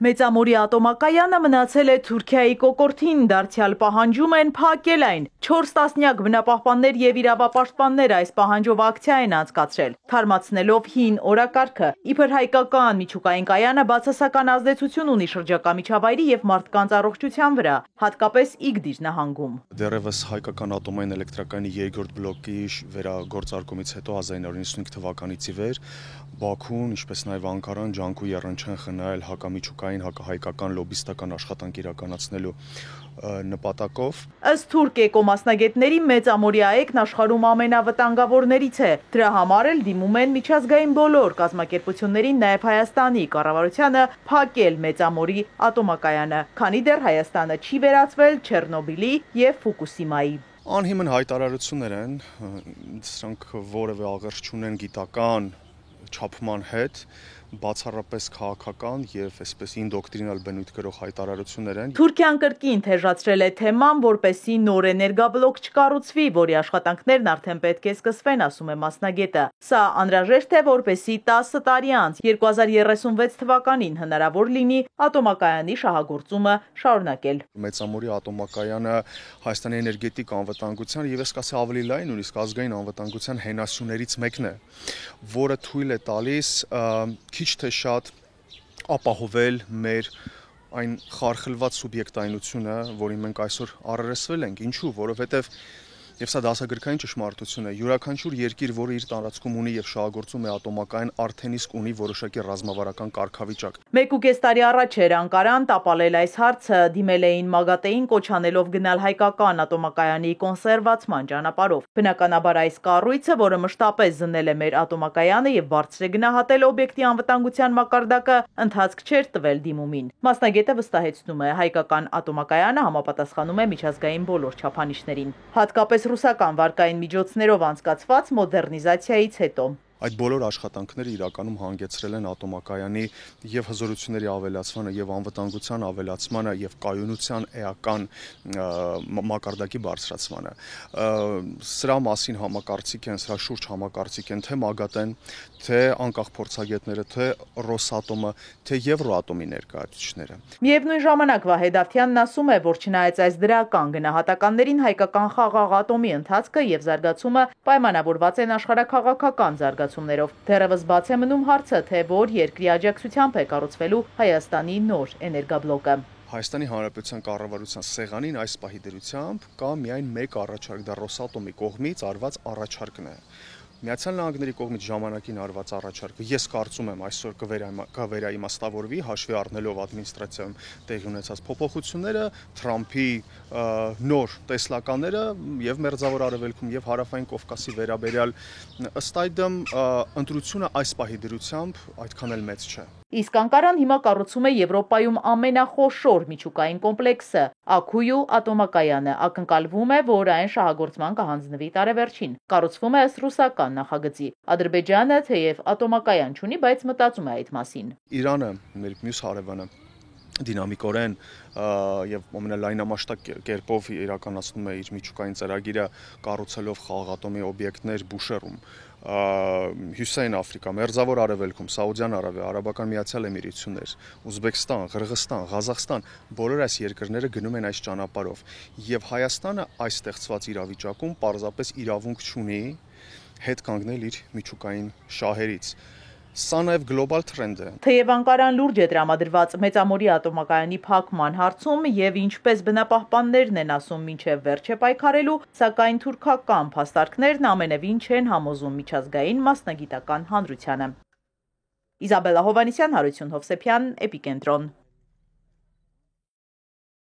Մեծամորի ատոմակայանը մնացել է Թուրքիայի կոկորդին, դարձյալ պահանջում են փակել այն։ 4 տասնյակ բնապահպաններ եւ իրավապաշտպաններ այս պահանջով ակցիա են անցկացրել, թարմացնելով հին օրակարգը։ Իբր հայկական միջուկային կայանը բացասական ազդեցություն ունի շրջակա միջավայրի եւ մարդկանց առողջության վրա, հատկապես Իգդիր նահանգում։ Դեռևս հայկական ատոմային էլեկտրակայանի երկրորդ բլոկի վերագործարկումից հետո 1995 թվականից ի վեր Բաքուն, ինչպես նաև Անկարան ջանք ու եռան չեն խնայել հակամիջուկային, հակահայկական լոբիստական աշխատանք իրականացնելու նպատակով։ Ըստ թուրք էկոմասնագետների Մեծամորի այգին աշխարհում ամենավտանգավորներից է։ Դրա համար էլ դիմում են միջազգային բոլոր կազմակերպություններին, նաև Հայաստանի կառավարությանը փակել Մեծամորի ատոմակայանը, քանի դեռ Հայաստանը չի վերածվել Չեռնոբիլի եւ Ֆուկուսիմայի։ Անհիմն հայտարարություններ են, սրանք որևէ աղերս չունեն գիտական չափման հետ, բացառապես քաղաքական եւ այսպես ինդոկտրինալ բնույթ կրող հայտարարություններ են։ Թուրքիան կրկին թեժացրել է թեման, որպեսզի նոր էներգաբլոկ չկառուցվի, որի աշխատանքներն արդեն պետք է սկսվեն, ասում է մասնագետը։ Սա անհրաժեշտ է, որպեսզի 10 տարի անց 2036 թվականին հնարավոր լինի ատոմակայանի շահագործումը շարունակել։ Մեծամորի ատոմակայանը Հայաստանի էներգետիկ անվտանգության եւ ես կասեմ ավելի լայն, նույնիսկ ազգային անվտանգության հենասյուներից մեկն է, որը թույլ է տալիս քիչ թե շատ ապահովել մեր այն խարխլված սուբյեկտայնությունը, որին մենք այսօր առերեսվել ենք։ Ինչու՞, որովհետև եւ սա դասագրքային ճշմարտություն է։ Յուրաքանչյուր երկիր, որը իր տարածքում ունի եւ շահագործում է ատոմակայան, արդեն իսկ ունի որոշակի ռազմավարական կարգավիճակ։ 1.5 տարի առաջ էր Անկարան տապալել այս հարցը, դիմել էին ՄԱԳԱՏԷ-ին կոչանելով գնալ հայկական ատոմակայանի կոնսերվացման ճանապարհով։ Բնականաբար այս կառույցը, որը մշտապես զննել է մեր ատոմակայանը եւ բարձր է գնահատել օբյեկտի անվտանգության մակարդակը, ընթացք չէր տվել դիմումին։ Մասնագետը վստահեցնում է, հայկական ատոմակայանը համապատասխանում է միջազգային բոլոր չափանիշներին, հատկապես ռուսական վարկային միջոցներով անցկացված մոդեռնիզացիայից հետո։ Այդ բոլոր աշխատանքները իրականում հանգեցրել են ատոմակայանի եւ հզորությունների ավելացմանը եւ անվտանգության ավելացմանը եւ կայունության էական մակարդակի բարձրացմանը։ Սրա մասին համակարծիք են, սրա շուրջ համակարծիք են թե ՄԱԳԱՏԷ-ն, թե անկախ փորձագետները, թե Ռոսատոմը, թե Եվրոատոմի ներկայացուցիչները։ Միևնույն ժամանակ Վահեդ Ավթյանն ասում է, որ չնայած այս դրական գնահատականներին, հայկական խաղաղ ատոմի ընթացքը եւ զարգացումը պայմանավորված են աշխարհաքաղաքական զարգացումներով։ Դեռևս բաց է մնում հարցը, թե որ երկրի աջակցությամբ է կառուցվելու Հայաստանի նոր էներգաբլոկը։ Հայաստանի Հանրապետության կառավարության սեղանին այս պահի դրությամբ կա միայն մեկ առաջարկ, դա Ռոսատոմի կողմից արված առաջարկն է։ Միացյալ Նահանգների կողմից ժամանակին արված առաջարկը ես կարծում եմ այսօր կվերաիմաստավորվի, հաշվի առնելով ադմինիստրացիայում տեղի ունեցած փոփոխությունները, Թրամփի նոր տեսլականները եւ Մերձավոր Արևելքում եւ Հարավային Կովկասի վերաբերյալ, ըստ այդմ ընտրությունը այս պահի դրությամբ այդքան էլ մեծ չէ։ Իսկ Անկարան հիմա կառուցում է Եվրոպայում ամենախոշոր միջուկային կոմպլեքսը՝ Աքույու ատոմակայանը։ Ակնկալվում է, որ այն շահագործման կհանձնվի տարեվերջին։ Կառուցվում է ըստ ռուսական նախագծի։ Ադրբեջանը թեև ատոմակայան չունի, բայց մտածում է այդ մասին։ Իրանը, մեր մյուս հարևանը, դինամիկորեն եւ ամենալայնամասշտաբ կերպով իրականացնում է իր միջուկային ծրագիրը, կառուցելով խաղաղատոմի օբյեկտներ Բուշերում, Հյուսիսային Աֆրիկա, Մերձավոր Արևելքում, Սաուդյան Արաբիա, Արաբական Միացյալ Էմիրություններ, Ուզբեկստան, Ղրղստան, Ղազախստան, բոլոր այս երկրները գնում են այս ճանապարհով եւ Հայաստանը այս ստեղծված իրավիճակում պարզապես իրավունք չունի հետ կանգնել իր միջուկային շահերից։ Սա նաև գլոբալ թրենդ է։ Թեև Անկարան լուրջ է տրամադրված Մեծամորի ատոմակայանի փակման հարցում եւ ինչպես բնապահպաններն են ասում, մինչեւ վերջ է պայքարելու, սակայն թուրքական փաստարկներն ամենևին չեն համոզում միջազգային մասնագիտական հանրությանը։ Իզաբելլա Հովհաննիսյան, Հարություն Հովսեփյան, Էպիկենտրոն։